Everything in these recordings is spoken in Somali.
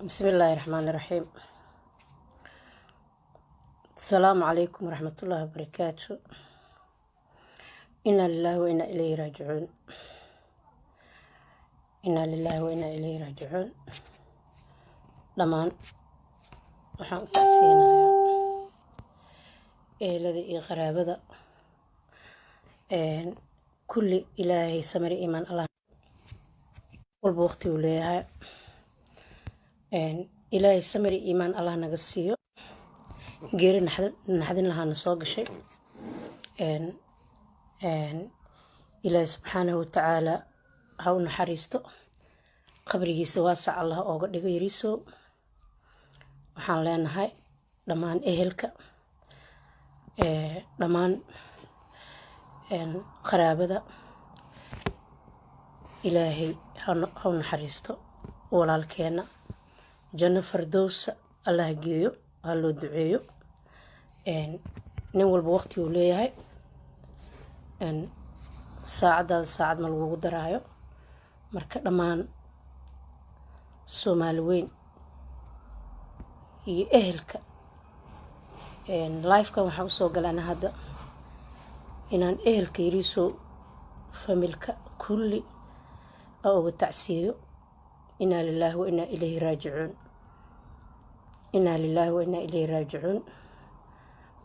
بسم الله الرحمن الرحيم. السلام عليكم ورحمة الله وبركاته. إنا لله وإنا إليه راجعون. إنا لله وإنا إليه راجعون. لمان waxaan u tacsiyanayaa eelada iyo qaraabada kulli ilaahay samir iimaan allah walba waqti uu leeyahay ilaahay samir iimaan allah naga siiyo geeri naxdin lahaana soo gashay ilaahay subxaanahu watacaala ha u naxariisto qabrigiisa waasac allah ooga dhigo yariisow waxaan leenahay dhammaan ehelka dhammaan qaraabada ilaahay ha u naxariisto walaalkeena janno fardowsa allah geeyo ha loo duceeyo nin walba waqti uu leeyahay saacadaada saacad ma lagugu daraayo marka dhammaan soomaali weyn iyo ehelka lifekan waxaan usoo galana hadda inaan ehelka yariisow familka kulli uga tacsiyeyo inaa lilaahi wa inaa ilayhi raajicuun inaa lilaahi wa inaa ilayhi raajicuun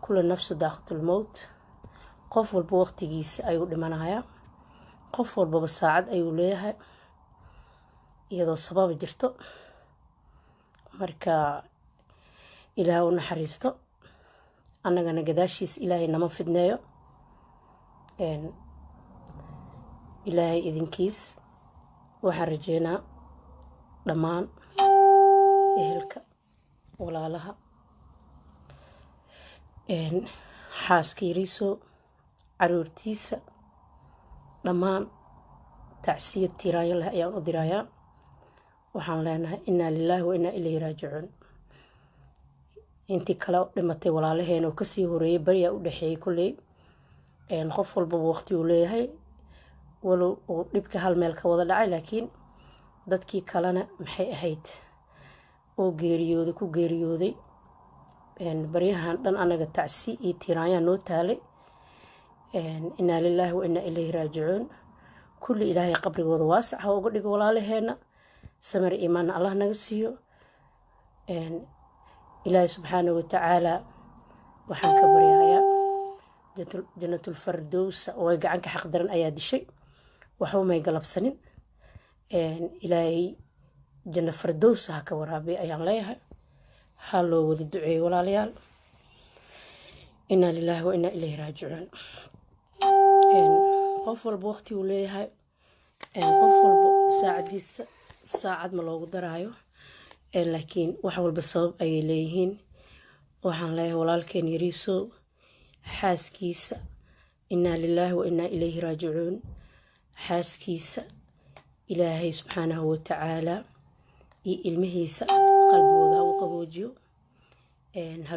kula nafsu daaqatulmowt qof walba waqtigiisa ayuu dhimanayaa qof walbaba saacad ayuu leeyahay iyadoo sabab jirto marka ilaahay u naxariisto annagana gadaashiis ilaahay nama fidneeyo ilaahay idinkiis waxaan rajeynaa dhammaan ehelka walaalaha xaaska yariisow caruurtiisa dhammaan tacsiyad tiiraanyo leh ayaan u dirayaa waxaan leenahay inaa lilaahi wa inaa ilayhi raajicuun intii kale dhimatay walaalaheen oo kasii horeeyay bariyaa u dhexeeyay kulley qof walbaba waqti uu leeyahay walow uu dhibka hal meel ka wada dhacay laakiin dadkii kalena maxay ahayd oo geeriyooday ku geeriyooday baryahan dhan anaga tacsi iyo tiiraanyaa noo taalay inaa lilaahi wa inaa ilayhi raajicuun kulli ilaahay qabrigooda waasac ha uga dhigo walaalaheena samir iimaanna allah naga siiyo ilaahay subxaanahu watacaala waxaan ka baryayaa jannatul fardowsa oo ay gacanka xaq daran ayaa dishay waxba may galabsanin ilaahay janno fardowsa ha ka waraabiya ayaan leeyahay ha loo wada duceeyo walaalayaal inaa lilaahi wa inaa ilayhi raajicuun qof walba waqti uu leeyahay qof walba saacadiisa saacad ma loogu daraayo laakiin wax walba sabab ayay leeyihiin waxaan leeyahay walaalkeen yariisow xaaskiisa inaa lilaahi wa inaa ilayhi raajicuun xaaskiisa ilaahay subxaanahu watacaala iyo ilmihiisa qalbigooda ha u qaboojiyo ha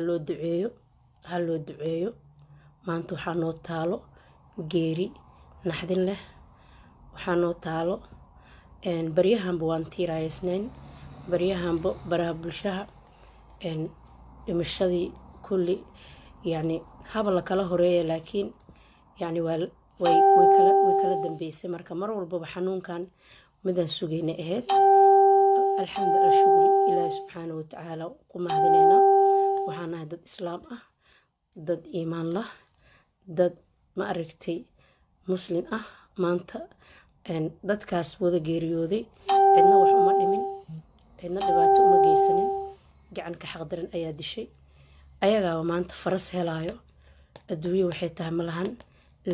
loo duceeyo maanta waxaa noo taalo geeri naxdin leh waxaa noo taalo baryahanba waan tiiraayasnayn baryahanba baraha bulshaha dhimashadii kulli yacni haba la kala horeeya laakiin yacni way kala dambeysay marka mar walbaba xanuunkan midaan sugayna ahayd alxamdulillah shukri ilaahi subxaanahu watacaala ku mahadinaynaa waxaan nahay dad islaam ah dad iimaan lah dad ma aragtay muslin ah maanta dadkaas wada geeriyooday cidna wax uma dhimin cidna dhibaato uma geysanin gacanka xaqdaran ayaa dishay ayagaaba maanta faras helaayo adduunyo waxay tahay ma lahan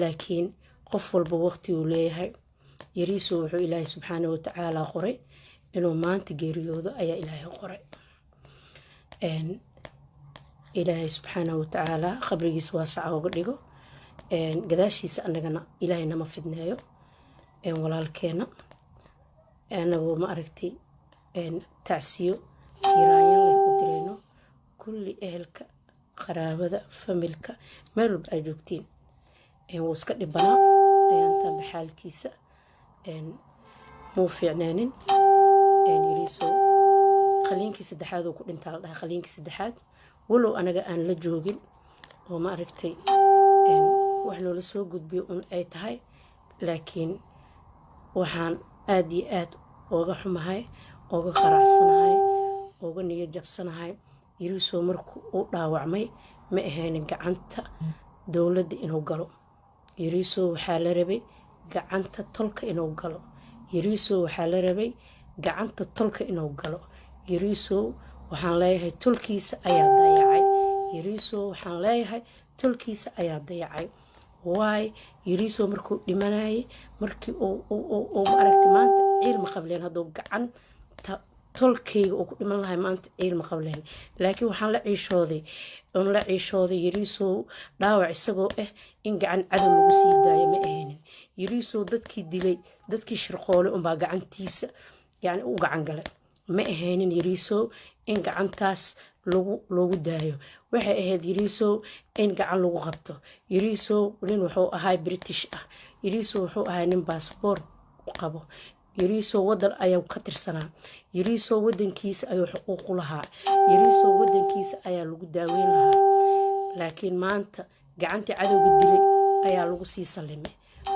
laakiin qof walba waqti uu leeyahay yariisow wuxuu ilaahay subxaanahu watacaala qoray inuu maanta geeriyoodo ayaa ilaahay qoray ilaahay subxaanahu watacaala qabrigiisa waasaca uga dhigo gadaashiisa annagana ilaahay nama fidneeyo walaalkeena anagoo ma aragtay tacsiyo tiiraanyo leh u dirayno kulli ehelka qaraabada familka meel walba aad joogtiin wuu iska dhibanaa ayaantaanba xaalkiisa muu fiicnaanin yariisow khaliinkii saddexaad uu ku dhintaa la dhahay khaliinkii saddexaad walow anaga aan la joogin oo ma aragtay wax noola soo gudbiyo un ay tahay laakiin waxaan aad iyo aad ooga xumahay ooga qaracsanahay ooga niyad jabsanahay yariisoo markuu uu dhaawacmay ma ahaynin gacanta dowladda inuu galo yariisoo waxaa la rabay gacanta tolka inuu galo yariisoo waxaa la rabay gacanta tolka inuu galo yariisoo waxaan leeyahay tolkiisa ayaa dayacay yariisoo waxaan leeyahay tolkiisa ayaa dayacay waay yariisoo markuu dhimanayay markii uu ma aragtay maanta ciil ma qableen hadduu gacanta tolkayga uu ku dhiman lahay maanta ciil ma qableen laakiin waxaan la ciishooday yariisoo dhaawac isagoo in gacan cadow lagu sii daayo ma ahaynin yariisoo dadkii dilay dadkii shirqoolay unbaa gacantiisa yani u gacan galay ma ahaynin yariisoo in gacantaas loogu daayo waxay ahayd yariisoo in gacan lagu qabto yariisoo nin wuxuu ahaa british yariisoo wuxuu ahaa nin baasboor u qabo yariisoo wadan ayaa ka tirsanaa yariisoo wadankiisa ayuu xuquuq u lahaa yariisoo wadankiisa ayaa lagu daaweyn lahaa laakiin maanta gacantii cadowga dilay ayaa lagu sii salimay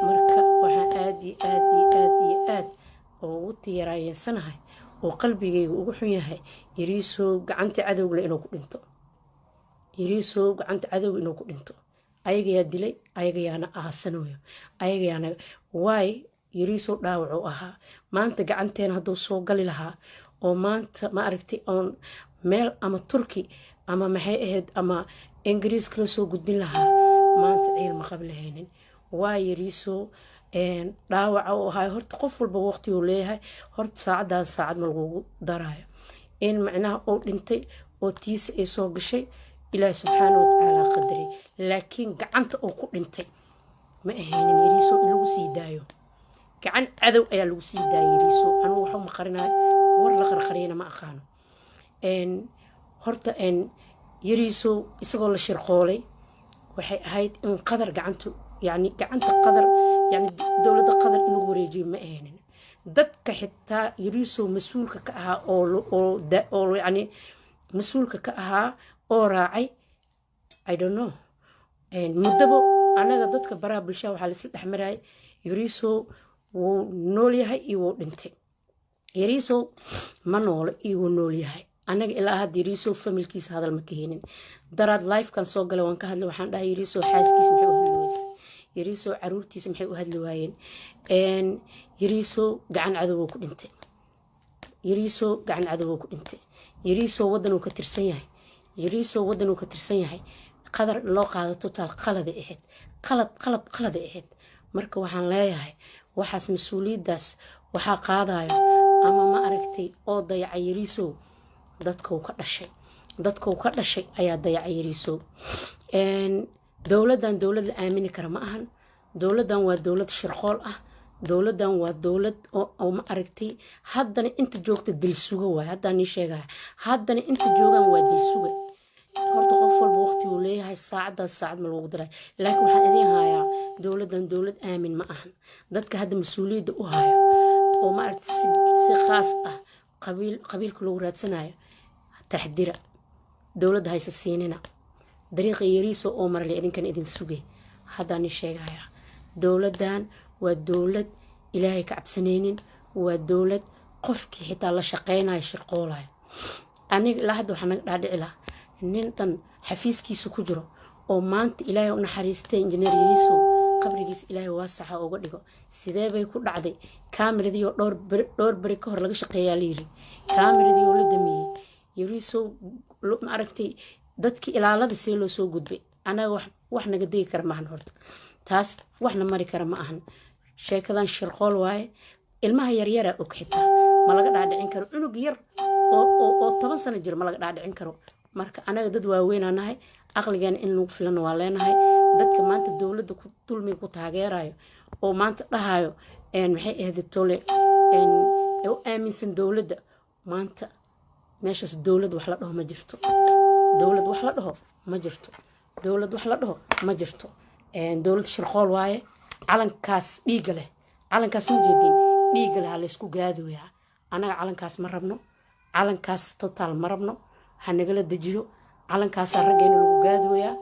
marka waxaan aad iyo aad iyo aad iyo aad ugu tiiraayensanahay oo qalbigayga ugu xun yahay yariisoo gacantii cadowga inuu ku dhinto yariisoo gacanta cadowga inuu ku dhinto ayagayaa dilay ayagayaana aasanayo ayagayaana waay yariisoo dhaawacuu ahaa maanta gacanteena hadduu soo gali lahaa oo maanta ma aragtay oon meel ama turki ama maxay ahayd ama ingiriis kala soo gudbin lahaa maanta ciil ma qab lahaynin waa yariisoo dhaawaca uu ahaa horta qof walba waqti uu leeyahay horta saacadaas saacad ma lagugu daraayo in macnaha uu dhintay oo tiisa ay soo gashay ilaahi subxaana watacaala qadaray laakiin gacanta uu ku dhintay ma ahaynin yariisoo in lagu sii daayo gacan cadow ayaa lagu sii daayay yariisoo anugu waxu maqarinayo war la qarqariyana ma aqaano horta yariisoo isagoo la shirqoolay waxay ahayd in qadar gacantu يعني gacanta qadar يعني dowladda qadar inuu wareejiyo ma ahaynin dadka xitaa yariisoo mas-uulka ka ahaa oo يعني mas-uulka ka ahaa oo raacay I don't know muddaba anaga dadka baraha bulshada waxaa laisla dhexmarayay yariisoo wuu nool yahay iyo wuu dhintay yariisoo ma noolo iyo wuu nool yahay anaga ilaa hadda yariisoo familkiisa hadal ma ka helin daraad lifekan soo galay waan ka hadlay waxaan dhahay yariisoo xaaskiisa maxay u hadli weysa yariisoo caruurtiisa maxay u hadli waayeen yariisoo gacan cadowoo ku dhintay yariisoo gacan cadowoo ku dhintay yariisoo waddan uu ka tirsan yahay yariisoo waddan uu ka tirsan yahay qadar loo qaado totaal qaladay ahayd qaladay ahayd marka waxaan leeyahay waxaas mas-uuliyaddaas waxaa qaadayo ama ma aragtay oo dayacay yariisoo dadkuu ka dhashay ayaa dayacay yariisoo dowladdan dowlad la aamini kara ma ahan dowladdan waa dowlad shirqool dowladdan waa dowlad oo ma aragtay haddana inta joogta dilsuga waay haddaan nii sheegaya haddana inta joogaan waa dilsuga horta qof walba waqti uu leeyahay saacadaas saacad ma loogu daray laakiin waxaan idiin hayaa dowladdan dowlad aamin ma ahan dadka hadda mas-uuliyadda u hayo oo ma aragtay si khaas qabiilka loogu raadsanayo taxdira dowladda haysa siinina dariiqa yariisoo oo marle idinkan idin sugay haddaan ii sheegaya dowladdan waa dowlad ilaahay ka cabsanaynin waa dowlad qofkii xitaa la shaqeynayo shirqoolayo aniga ilaa hadda waxaa naga dhaadhici laha nin dhan xafiiskiisa ku jiro oo maanta ilaahay u naxariistay injineer yariisoo qabrigiisa ilaahay waasaxa uga dhigo sidee bay ku dhacday kaameradii oo dhowr beri ka hor laga shaqeeyaa layiri kaameradii oo la damiyey yariisoo ma aragtay dadkii ilaalada see loo soo gudbay anaga wax naga degi kara maahan horta taas waxna mari kara ma ahan sheekadan shirqool waaye ilmaha yaryara og xitaa ma laga dhaadhicin karo cunug yar oo 10 sano jir ma laga dhaadhicin karo marka anaga dad waaweynaa nahay aqligeena in lagu filan waa leenahay dadka maanta dowladda ku dulmiga ku taageerayo oo maanta dhahayo maxay ahayd tole u aaminsan dowladda maanta meeshaas dowlad wax la dhaho ma jirto dowlad wax la dhaho ma jirto dowlad wax la dhaho ma jirto dowlad shirqool waaye calankaas dhiiga leh calankaas ma jeedin dhiiga leh la isku gaadooyaa anaga calankaas ma rabno calankaas totaal marabno ha nagala dejiyo calankaasaa raggeena lagu gaadooyaa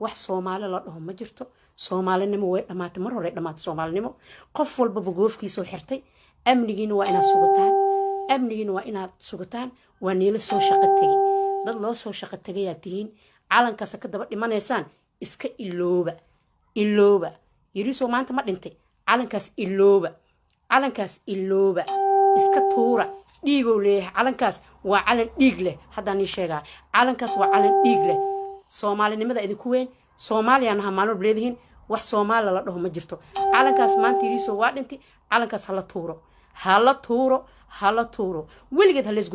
wax soomaali la dhaho ma jirto soomaalinimo way dhammaatay mar hore dhammaatay soomaalinimo qof walbaba goofkiisoo xirtay amnigiina waa inaad sugataan amnigiina waa inaad sugataan waa niila soo shaqo tegay dad loo soo shaqo tegayaa tihiin calankaasa ka daba dhimanaysaan iska ilooba yiriisoo maanta ma dhintay calankaas ilooba iska tuura dhiigow leeyahay calankaas waa calan dhiig leh haddaan ii sheegaa calankaas waa calan dhiig leh soomaalinimada idinku weyn soomaaliya naha maalmo leedihiin wax soomaali la dhaho ma jirto calankaas maanta yiriisoo waa dhintay calankaas hala tuuro weligeed ha lees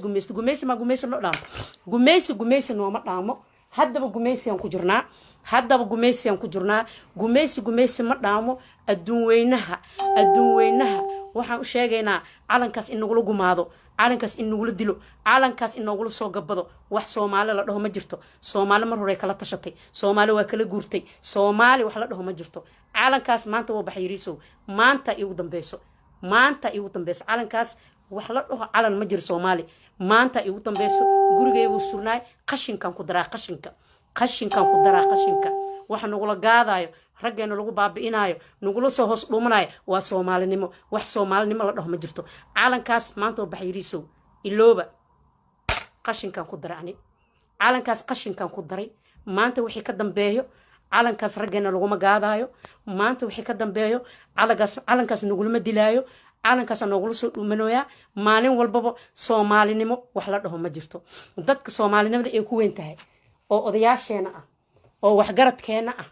gumaysto gumaysi ma gumaysi loo dhaamo gumaysi nooma dhaamo haddaba gumaysiyan ku jirnaa gumaysi ma dhaamo adduun weynaha waxaan u sheegaynaa calankaas in nagula gumaado calankaas in nagula dilo calankaas in noogula soo gabado wax soomaali la dhaho ma jirto soomaali mar hore kala tashatay soomaali waa kala guurtay soomaali wax la dhaho ma jirto calankaas maanta waa baxay yiriisow maanta igu dambeyso calankaas wax la dhaho calan ma jiro soomaali maanta igu dambeyso gurigeygu surnaay qashinkan ku daraa qashinka waxa nagula gaadaayo raggeena lagu baabi'inaayo nagula soo hoos dhuumanayo waa soomaalinimo wax soomaalinimo la dhaho ma jirto calankaas maanta oo baxay yiriisow ilooba qashinkan ku daray ani calankaas qashinkan ku daray maanta wixii ka dambeeyo calankaas raggeena laguma gaadaayo maanta wixii ka dambeeyo calankaas nagulama dilaayo calankaas noogula soo dhuumanooyaa maalin walbaba soomaalinimo wax la dhaho ma jirto dadka soomaalinimada ay ku weyn tahay oo odayaasheena ah oo waxgaradkeena ah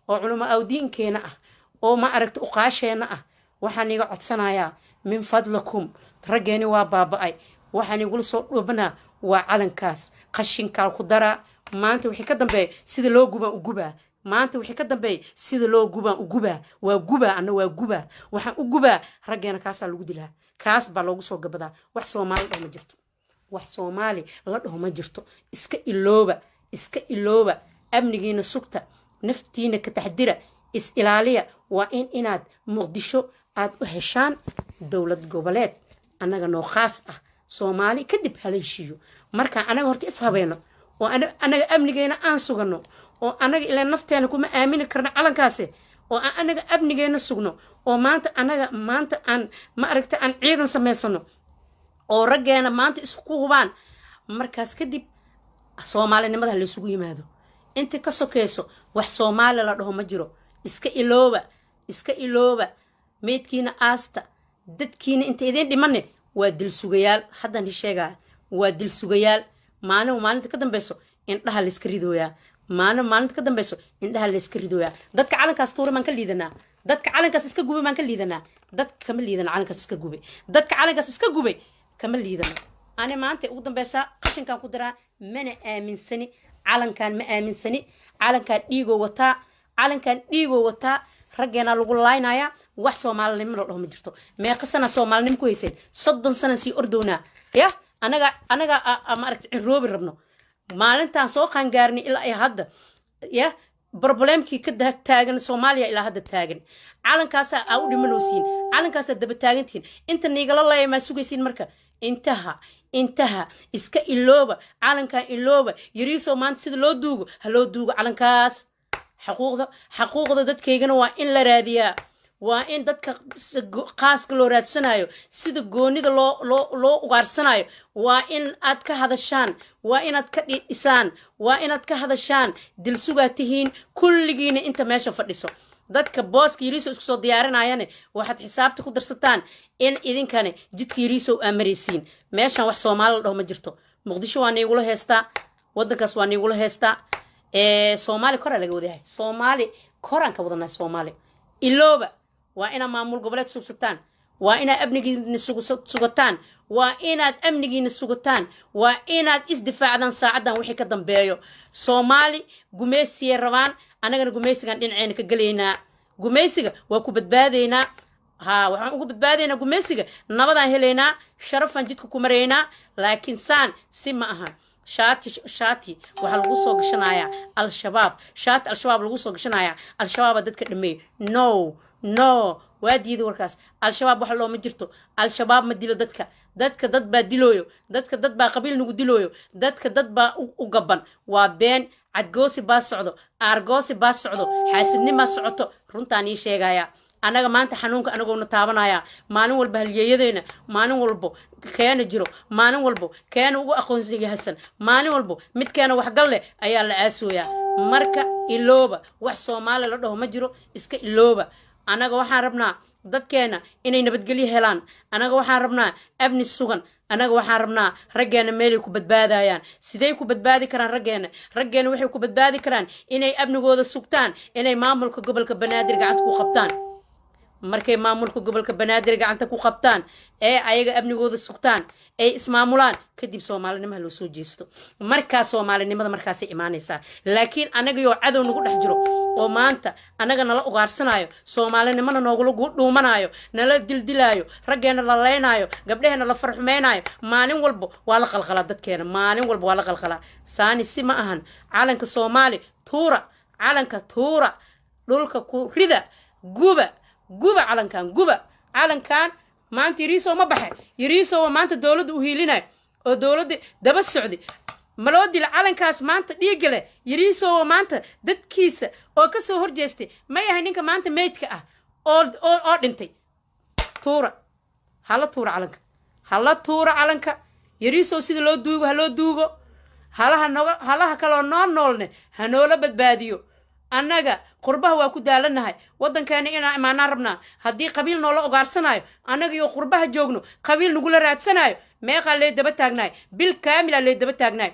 oo culimo awdiinkeena ah oo ma aragta uqaasheena ah waxaan iga codsanayaa min fadlakum raggeeni waa baaba'ay waxaan igula soo dhuubanaa waa calankaas qashinkaa ku daraa maanta wixii ka dambeeya sida loo gubaan u gubaa maanta wixii ka dambeeya sida loo gubaan u gubaa waa gubaa waxaan u gubaa raggeena kaasaa lagu dilaa kaas baa loogu soo gabadaa wax soomaali la dhaho ma jirto iska ilooba amnigiina sugta naftiina ka taxdira is ilaaliya waa inaad muqdisho aad u heshaan dowlad goboleed annaga noo khaas ah soomaali kadib hala heshiiyo marka anaga horta is habeeno oo anaga amnigeena aan sugano oo anaga ilaa nafteena kuma aamini karna calankaasi oo anaga amnigeena sugno oo maanta aan ma aragta aan ciidan samaysano oo raggeena maanta isku hubaan markaas kadib soomaalinimada la isugu yimaado inta ka sokeyso wax soomaali la dhaho ma jiro iska ilooba meedkiina aasta dadkiina inta idin dhimane waa dil sugayaal haddaan sheegaa waa dil sugayaal maalinta ka dambeyso indhaha la iska ridooyaa maalinta ka dambeyso indhaha la iska ridooyaa dadka calankaas tuura maan ka liidanaa dadka calankaas iska gubay maan ka liidanaa dadka kama liidana calankaas iska gubay dadka calankaas iska gubay kama liidana ani maanta ugu dambeysaa qashinkan ku daraa mana aaminsani calankan ma aaminsani calankan dhiigoo wataa raggeena lagu laaynayaa wax soomaalinimo la dhaho ma jirto meeqa sana soomaalinimo ku hayseen 30 sana sii ordownaa ya anaga ma aragti ciroobi rabno maalintaan soo qaangaarnay ilaa ay hadda ya problemkii ka taagan Soomaaliya ilaa hadda taagan calankaas aa u dhimanaysiin calankaas daba taagantiin inta niigala laayay ma sugaysiin marka intaha iska ilooba calankan ilooba yiriisoo maanta sida loo duugo calankaas xaquuqda dadkeygana waa in la raadiyaa waa in dadka qaaska loo raadsanayo sida goonida loo ugaarsanayo waa in aad ka hadashaan waa inaad ka dhidhisaan waa inaad ka hadashaan dil sugaa tihiin kulligiina inta meesha fadhiso dadka booska yiriiso isku soo diyaarinayane waxaad xisaabta ku darsataan in idinkane jidka yiriiso amaraysiin meeshan wax Soomaali la dhaho ma jirto muqdisho waa niigula heestaa wadankaas waa niigula heestaa Soomaali kor laga wadahay Soomaali koran ka wadana Soomaali ilooba waa ina maamul goboleed sugsataan waa ina amnigiina sugataan waa inaad amnigiina sugataan waa inaad isdifaacdaan saacadan wixii ka dambeeyo Soomaali gumeysiyay rabaan anagana gumeysigan dhinaceena ka galeynaa gumeysiga waa ku badbaadeynaa waxaan ugu badbaadeynaa gumeysiga nabadaan heleynaa sharafan jidka ku mareynaa laakiin saan si ma aha shaati waxa lagu soo gashanayaa al-shabaab shaati al-shabaab lagu soo gashanayaa al-shabaab dadka dhameey no وادي ذو وركاس الشباب وحلو مجرتو الشباب ما ديلو ددك دد با ديلويو ددك دد با قبيل نغو ديلويو ددك دد با وقبن وبين عدقوسي با سعودو ارغوسي با سعودو حاسدني ما سعودو رونتاني شيغايا anaga maanta xanuunka anagoona taabanaya maalin walba halyeeyadeena maalin walba keena jiro maalin walba keena ugu aqoonsiga hasan maalin walba mid keena wax gal leh ayaa la aasooya marka ilooba wax Soomaali la dhaho ma jiro iska ilooba anaga waxaan rabnaa dadkeena inay nabadgelyo helaan anaga waxaan rabnaa abni sugan anaga waxaan rabnaa raggeena meel ku badbaadayaan sidee ku badbaadi karaan raggeena waxay ku badbaadi karaan inay abnigooda sugtaan inay maamulka gobolka Banaadir gacanta ku qabtaan markay maamulka gobolka Banaadir gacanta ku qabtaan ee ayaga abnigooda sugtaan ay ismaamulaan kadib Soomaalinimada loo soo jeesto marka Soomaalinimada markaas ay imaanaysaa laakiin anaga yoo cadow nagu dhex jiro oo maanta anaga nala ugaarsanayo Soomaalinimada noogu dhuumanayo nala dildilaayo raggeena la leenayo gabdhaheena la farxumeenayo maalin walba waa la qalqala dadkeena maalin walba waa la qalqala saani si ma ahan calanka Soomaali calanka tuura dhulka ku rida guba calankan maanta yiriiso ma baxay yiriiso maanta dawladda u hiilinay oo dawladda daba socdi maloo dil calankaas maanta dhiigale yiriiso maanta dadkiisa oo ka soo horjeestay ma yahay ninka maanta meedka ah oo dhintay hala tuura calanka yiriiso sida loo duugo halaha kale oo noolne hanoola badbaadiyo annaga qurbaha waa ku daalanahay wadankeena inaan imaanaan rabnaa haddii qabiil noola ogaarsanayo annaga iyo qurbaha joogno qabiil nagula raadsanayo meeqaa lee daba taagnaay bil kaamila lee daba taagnaay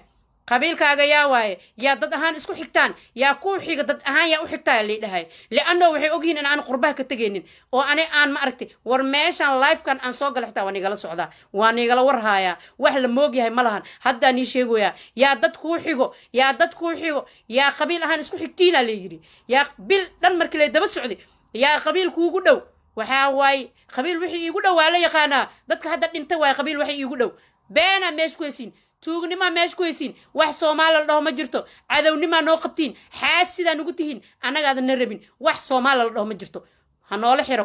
qabiilkaaga yaa waaye yaa dad ahaan isku xigtaan yaa ku xiga dad ahaan yaa u xigtaa leedahay leeano waxay ogyihiin in aan qurbaha ka tageenin oo aan ma aragtay war meeshan live-kan aan soo galay xitaa waan igala socdaa waan igala warhaaya wax la moog yahay malahan hadda ni sheegoya yaa dad ku xigo yaa qabiil ahaan isku xigtiina leeyiri yaa bil dhan markii la daba socday yaa qabiil kuugu dhow waxa waay qabiil wixii iigu dhow waa la yaqaana dadka hadda dhintay waay qabiil wixii iigu dhow beena meesh ku heysin tuugnima meesh ku heysin wax Soomaali la dhaho ma jirto cadownima noo qabtiin xaasida nugu tihiin anagaada na rabin wax Soomaali la dhaho ma jirto ha noola xiro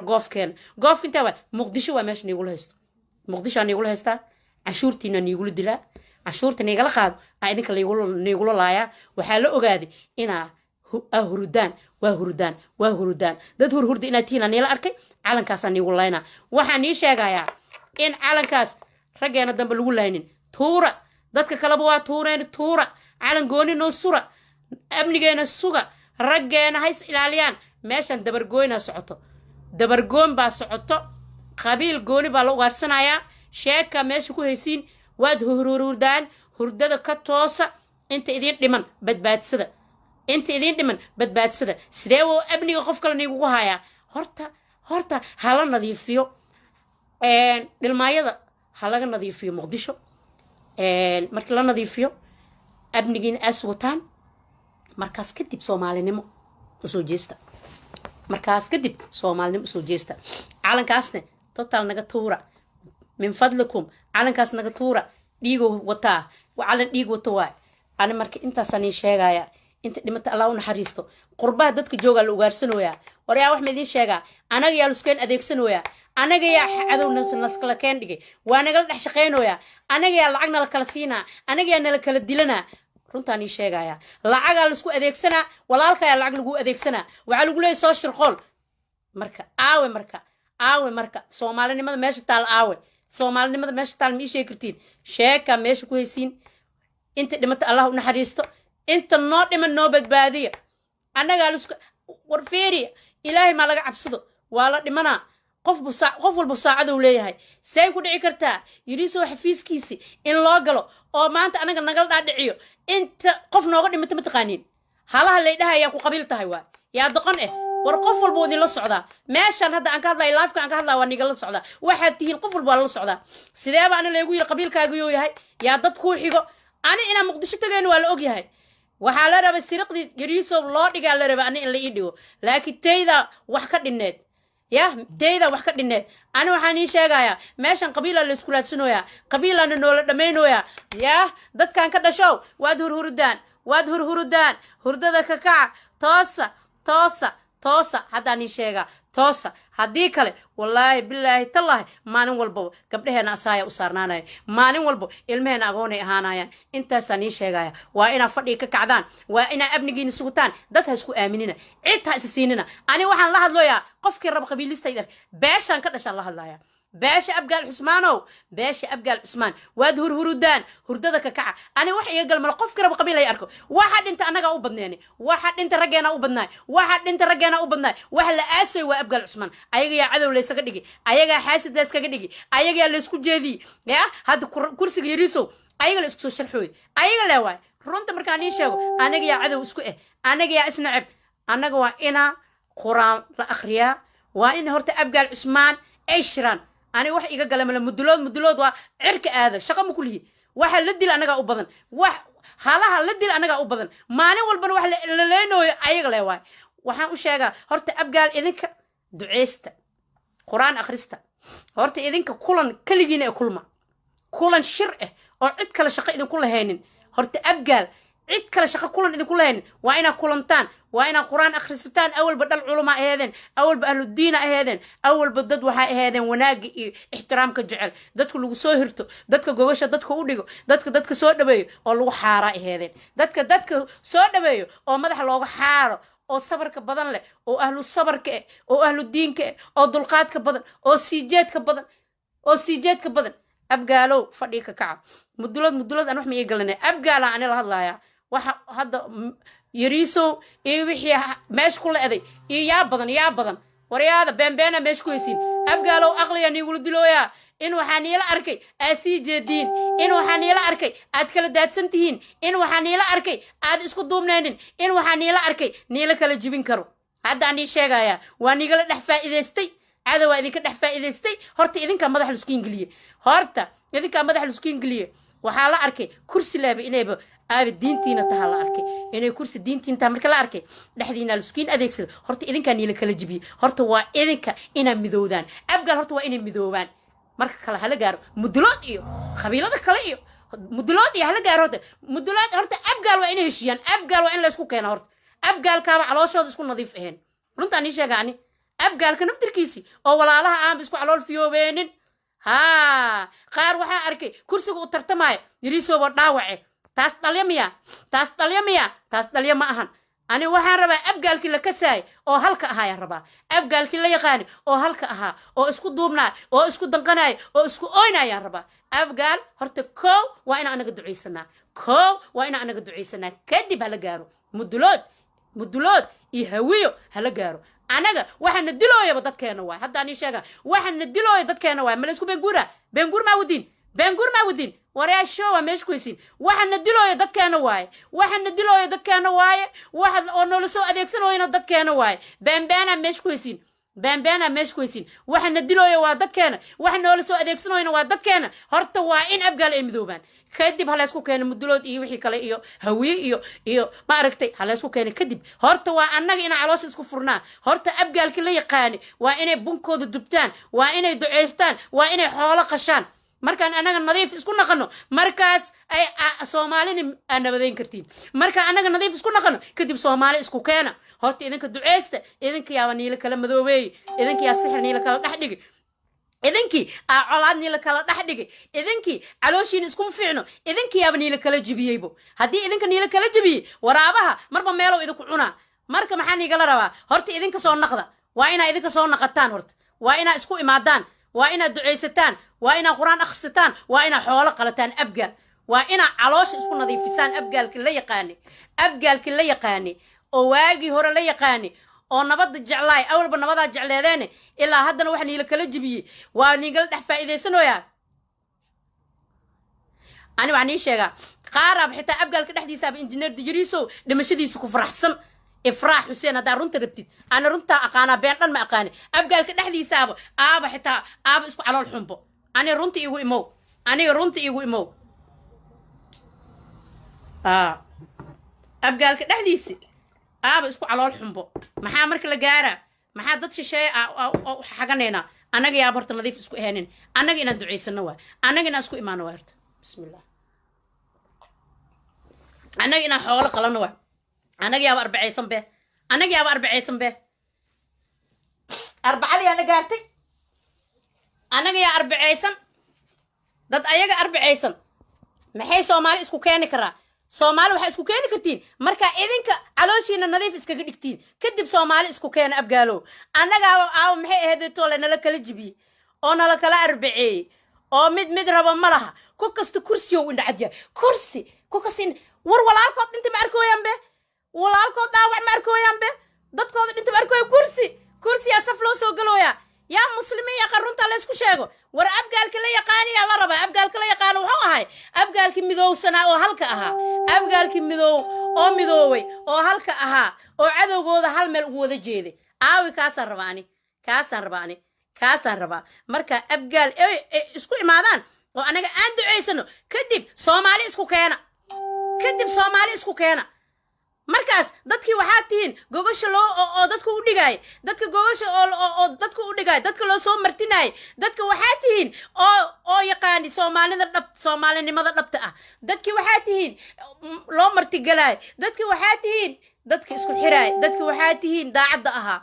goofkinta waa Muqdisho waa meesh niigula haysto Muqdisho niigula haysta cashuurtiina niigula dilaa cashuurta niigala qaado idinka niigula laaya waxa la ogaaday ina hurudaan dad hurda ina tiina neela arkay calankaas niigula layna waxa ni sheegayaa in calankaas raggeena dambe lagu laynin tuura dadka kala waa tuura calan gooni noo sura amnigeena suga raggeena hays ilaaliyaan meeshan dabargoon baa socoto qabiil gooni baa la ugaarsanaya sheeka meesha ku heysiin waad hurdada ka toosa inta idin dhiman badbaadsada sidee oo amniga qof kale nigu haya horta hala nadiifiyo dhilmaayada halaga nadiifiyo Muqdisho markii la nadiifiyo abnigiina aswataan markaas kadib Soomaalinimo soo jeesta calankaasna total naga tuura min fadlakum calankaas naga tuura dhiigo wataa calan dhiig wato waay ana markii intaasani sheegaya inta dhimata Allah u naxariisto qurbaha dadka jooga la ugaarsanooya waryaa wax meedin sheega anaga yaa luskeen adeegsanooya anaga yaa cadowna naskala keen dhigay waa naga dhex shaqeynooya anaga yaa lacagna la kala siinaa anaga yaa nala kala dilana runtaani sheegaya lacaga la isku adeegsana walaalka yaa lacag lagu adeegsana waxa lagu leeyahay soo shirqool marka Soomaalinimada meesha taal ma sheekirtiin sheeka meesha ku heysiin inta dhimata Allah u naxariisto inta noo dhiman noo badbaadiya anaga la isku warfeeriya ilaahay ma laga cabsado waa la dhimanaa qof walba saacad uu leeyahay say ku dhici kartaa yiriiso xafiiskiisi in loo galo oo maanta anaga nagal dhaadhiciyo inta qof nooga dhimata ma taqaaniin halaha leedahay ku qabiil tahay waa yaa doqon war qof walba wadin la socdaa meeshan hadda aan ka hadlay live-ka aan ka hadlaa waa niga la socdaa waxaad tihiin qof walba la socdaa sidee baa ana leegu yiri qabiilkaaga yoo yahay yaa dad ku xigo ana ina Muqdisho tageen waa la og yahay waxa la rabay siriqdi yiriiso loo dhigaa la rabay ana in la ii dhigo laakiin tayda wax ka dhineed ana waxaan ii sheegayaa meeshan qabiil la isku raadsanooya qabiilana noola dhameynooya dadkan ka dhashow waad hurdada ka kaca toosa haddaan ii sheega توسا هدي كله والله بالله تالله ما نولبو قبلها ناسايا وصارنانا ما نولبو المهنا أغوني هانايا انت ساني شيغايا وإنا فدي ككعدان وإنا ابنجي نسوتان دتها اسكو آمنينا عيدها اسسيننا أنا waxaan la hadlooyaa qofkii rab qabiilistayda beeshan ka dhashan la hadlaaya beesha abgaal Cusmaanow beesha abgaal Cusmaan waad hurhurudaan hurdada ka kaca ani wax iga galmal qofkii rab qabiil ay arko waxa dhinta anaga u badneeni waxa dhinta rageena u badnaay waxa dhinta rageena u badnaay wax la aasay waa abgaal Cusmaan ayaga yaa cadow laysaga dhigi ayaga xaasid la iskaga dhigi ayaga yaa la isku jeedii ya hada kursiga yariiso ayaga la isku soo sharxooy ayaga leewaay runta markaan ii sheego anaga yaa cadow isku anaga yaa isnacib anaga waa ina quraan la akhriyaa waa in horta abgaal Cusmaan ay shiraan أنا واحد إيجا قال ملا مدلود وعرك هذا شقة مكله واحد لدي أنا قا أبدن واحد حالها لدي أنا قا أبدن ما أنا والبن واحد لينو أيق لواي واحد وشيء هرت أبقى إذنك دعيست قرآن أخرست هرت إذنك كل جينا كلن شرء أو عد كلا شقة إذن كل هينن هرت أبقى عد كلا شقة كلن إذن كل هين وأنا كلنتان وأنا قرآن أخرستان أول بدل علماء هذين أول بأهل الدين هذين أول بدد وحاء هذين وناقي احترامك جعل دتك اللي سوهرتو دتك جواشة دتك أوديو دتك سود بيو الله حارة هذين دتك سود بيو أو مدح الله حارة أو صبرك بدن له أو أهل الصبر كأ أو أهل الدين كأ أو دلقات كبدن أو سيجات كبدن أبقى له فريق كعب مدلود أنا وحمي يقولنا أبقى له أنا الله يا هذا يريسو وحي ماش كل هذي يا بدن ورياضة بين ماش كويسين أبقى لو أغلي أن يقولوا دلويا إنه حنيلا أركي أسي جدين إنه حنيلا أركي أتكلم دات سنتين إنه حنيلا أركي أد إسكو دومنين إنه حنيلا أركي نيلا كلا جبين كرو هذا عندي شيء جاية واني قال نحفا إذا استي هذا وإذا كنت نحفا إذا استي هرت إذا كان مدح السكين قليه هرت إذا كان مدح السكين قليه وحالا أركي كرسي لابي إنه أبي دينتينا تهلا أركي إنه كرسي دينتين تامرك لا أركي لحدينا السكين أديكسل هرت إذن كان يلك الجبي هرت وا إذن كإنا مذودان أبقى هرت وا إنا مذوبان مرك كلا هلا جار مدلات إيو خبيلات كلا إيو مدلات إيه هلا جار هرت مدلات هرت أبقى وا إنا هشيان أبقى وا إنا لسكو كينا هرت أبقى الكام على شاد سكون نظيف إهن رنت أني شجعني أبقى الكنفتر كيسي أو ولا لها عم بسكو على الفيو بينن ها خير وحا أركي كرسي قطرتماي يريسو بداوعي taas dhalya ma ahan ani waxaan rabaa abgaalkii la kasaay oo halka ahaa ayaan rabaa abgaalkii la yaqaani oo halka ahaa oo isku duubnaay oo isku danqanaay oo isku ooynayaan rabaa abgaal horta koow waa inaan anaga ducaysanaa kadib hala gaaro mudulood iyo hawiyo hala gaaro anaga waxaan dilooyaba dadkeena waay hadda ani sheega waxaan dilooyo dadkeena waay ma la isku beenguur ma wadin وريا شو مش كويسين واحد ندلوا يدك كانوا واي واحد أنو لسوا أديكسن وين يدك كانوا واي بامبانا مش كويسين واحد ندلوا يوادك كنا واحد نو لسوا أديكسن وين وادك كنا هرت واين أبقى الإمذوبان كدب هلاسكو كان مدلود إيو وحي كلا إيو هوي إيو ما أركتي هلاسكو كان كدب هرت وأنك إنا علاش إسكو فرنا هرت أبقى الكل يقاني وإنا بنكود الدبتان وإنا دعيستان وإنا حوالة قشان markaan anaga nadiif isku naqano markaas ay Soomaalina nabadeen kartiin marka anaga nadiif isku naqano kadib Soomaali isku keena horta idinka duceesta idinka yaa niila kala madoobay idinka yaa sixir niila kala dhaxdhigi idinki colaad niila kala dhaxdhigi idinki calooshiin isku fiicno idinka yaa niila kala jibiyeybo hadii idinka niila kala jibiy waraabaha marba meelo idinku cuna marka maxaan igala rabaa horta idinka soo naqda waa ina idinka soo naqataan horta waa ina isku imaadaan waa ina duceysataan waa ina quraan akhrisataan waa ina xoolo qalataan abgaal waa ina caloosh isku nadiifisaan abgaalkii la yaqaani oo waagi hore la yaqaani oo nabad jeclaay awalba nabada jecleedeen ilaa haddana wax niila kala jibiyay waa niigal dhex faa'iideysanayaa ani waxaan sheega qaarab xitaa abgaalka dhexdiisa ab injineer Digriiso dhimashadiisa ku faraxsan إفراح حسين هذا رنت ربتي أنا رنت أقانا بين ما أقاني أبقى كدحدي سابو حتى إسكو على الحنبو أنا رنت إيجو إمو أبقى كدحدي سي إسكو على الحنبو ما حامرك لجارة ما حدتش شيء أو حاجة أنا جاي أبرت نظيف إسكو هنين أنا جاي ندعي سنوات أنا جاي نسكو إيمان وارد بسم الله أنا جاي نحاول قلنا أنا جاب 40 سنة arbacadii ana gaartay anaga yaa arbacaysan dad ayaga arbacaysan maxay Soomaali isku keeni karaa Soomaali waxa isku keeni kartiin marka idinka calooshiina nadiif iskaga dhigtiin kadib Soomaali isku keena abgaalo anaga maxay ahayd toole nala kala jibi oo nala kala arbacay oo mid raba malaha ku kasta kursi oo indhacadiya kursi ku kastin war walaalkood inta ma arkooyaan be walaalkood daawac ma arkooyaan be dadkooda inta ma arkooy kursi asaf loo soo galooya يا مسلمين يا قرنت على اسكو شيغو ور ابغال كلا يقاني يا لربا ابغال كلا يقان وحو ahay ابغالكي ميدو سنا oo halka aha ابغالكي ميدو oo midooway oo halka aha oo cadawgooda hal meel ugu wada jeeday aawi kaasan rabaani marka abgaal isku imaadaan oo anaga aan duceysano kadib Soomaali isku keena markaas dadkii waxa tiin gogosha loo oo dadku u dhigay dadka gogosha oo dadku u dhigay dadka loo soo martinay dadka waxa tiin oo yaqaani Soomaalinimada dhabta ah dadkii waxa tiin loo martigalay dadkii waxa tiin dadka isku xiray dadkii waxa tiin daacad aha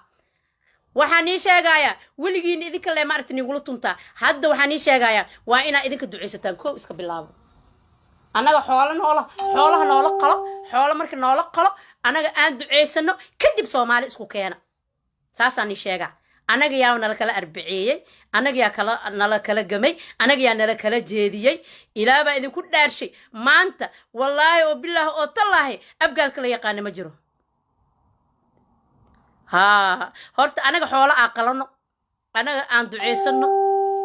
waxaan ii sheegaya wiligiin idinka le maartini ugu tunta hadda waxaan ii sheegaya waa ina idinka duceysataan koow iska bilaabo anaga xoolaha noola qalo xoolo marka noola qalo anaga aan duceysano kadib Soomaali isku keena saasaan ii sheega anaga yaa nala kala arbaciyay anaga yaa nala kala gamay anaga yaa nala kala jeediyay ilaaba idinku dhaarshay maanta wallahi oo billaah oo tallaahi abgaal kala yaqaan ma jiro horta anaga xoolo aqalano anaga aan duceysano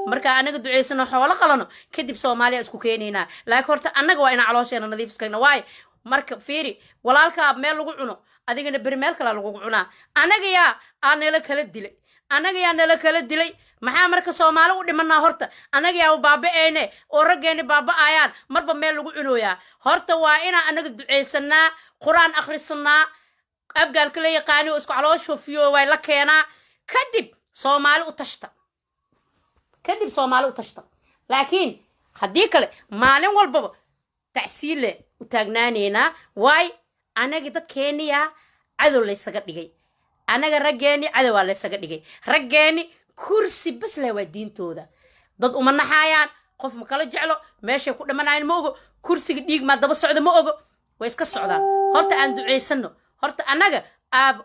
marka anaga duceysano xoolo qalano kadib Soomaaliya isku keenayna laakiin horta anaga waa ina caloosheena nadiif iskayna waay marka fiiri walaalka meel lagu cuno adigana bari meel kala lagu cunaa anaga yaa nala kala dilay maxaa marka Soomaali u dhimanaa horta anaga yaa baabaeene oo rageeni baabaayaan marba meel lagu cunooyaa horta waa ina anaga duceysanaa quraan akhrisanaa abgaal kala yaqaani oo isku caloosho fiyo way la keenaa kadib Soomaali u tashta laakiin hadii kale maalin walba tacsiile u taagnaanayna way anaga dadkeeniya cadow la isaga dhigay anaga rageeni cadow la isaga dhigay rageeni kursi bas la waa diintooda dad uma naxayaan qof ma kala jeclo meeshay ku dhamanayeen ma ogo kursiga dhiig ma daba socdo ma ogo way iska socdaan horta aan duceysano horta anaga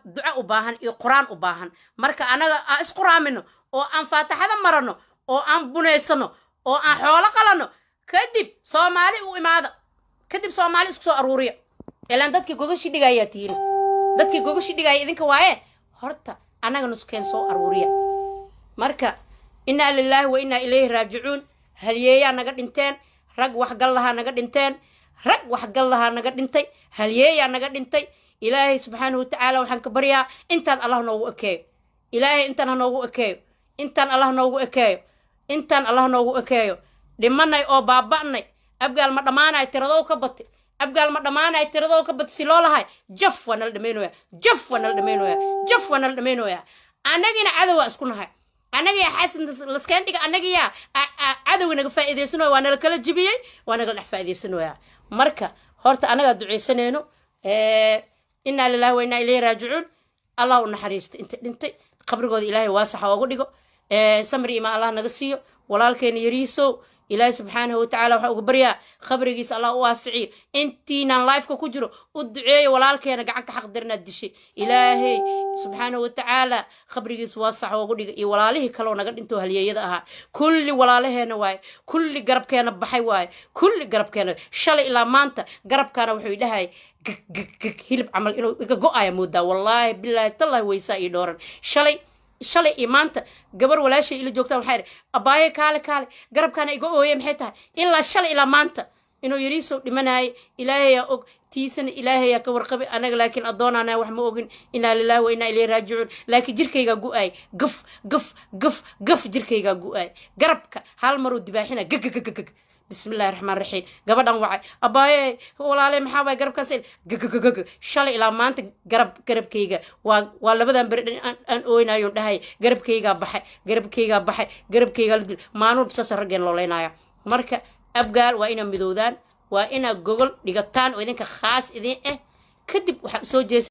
duca u baahan iyo quraan u baahan marka anaga isquraamino oo aan faataxada marano oo aan buneysano oo aan xoolo qalano kadib Soomaali u imaada kadib Soomaali isku soo aruuriya ilaan dadkii gogoshi dhigaya tiin dadkii gogoshi dhigaya idinka waaye horta anaga nuskeen soo aruuriya marka inna lillahi wa inna ilayhi raaji'uun halyeeya naga dhinteen rag wax gal laha naga dhintay halyeeya naga dhintay ilaahay subhanahu wa ta'ala waxaan ka baryaa intaan Allah noogu ekeeyo ilaahay intaan Allah noogu ekeeyo dhimanay oo baaba'nay abgaal ma dhamaanay tiradoo ka batay si loo lahay jaf wana la dhameynooya anagina cadow isku nahay anaga yaa xasan laskeen dhiga anaga yaa cadow naga faa'iideysano waa nala kala jibiyay waa naga dhex faa'iideysanayaa marka horta anaga duceysanayno inna lillahi wa inna ilayhi raaji'uun Allah u naxariisto inta dhintay qabrigooda ilaahay waasax ugu dhigo samri ma Allah naga siiyo walaalkeena yariiso ilaahay subhanahu wa ta'ala waxa ugu bariya qabrigiisa Allah u waasici intiina live-ka ku jiro u duceeyo walaalkeena gacan ka xaq dirna dishay ilaahay subhanahu wa ta'ala qabrigiisa waasax ugu dhigo iyo walaalihi kale oo naga dhinto halyeeyada aha kulli walaalaheena waay kulli garabkeena baxay waay kulli garabkeena shalay ilaa maanta garabkaana wuxuu dhahay hilib amal inuu iga go'aya moodaa wallahi billahi tallahi waysa ii dooran shalay imaanta gabar walaashay ila joogta waxay abaaye kaale garabkaana iga ooyay maxay tahay ilaa shalay ilaa maanta inuu yariiso dhimanay ilaahay og tiisana ilaahay ka warqabay anaga laakiin adoonana wax ma ogin inna lillahi wa inna ilayhi raaji'uun laakiin jirkayga go'ay gaf jirkayga go'ay garabka hal mar uu dibaaxina بسم الله الرحمن الرحيم قبضان وعي أباي ولا ما حاول قرب كسل شالي إلى ما أنت قرب كيجا ولا بدن أن أوينا يون ده قرب كيجا بحي ما نور بس رجال لولينا مركا أبقال وإنا مدودان وإنا جوجل لقطان وإذا كخاص إذا كتب وحسوجس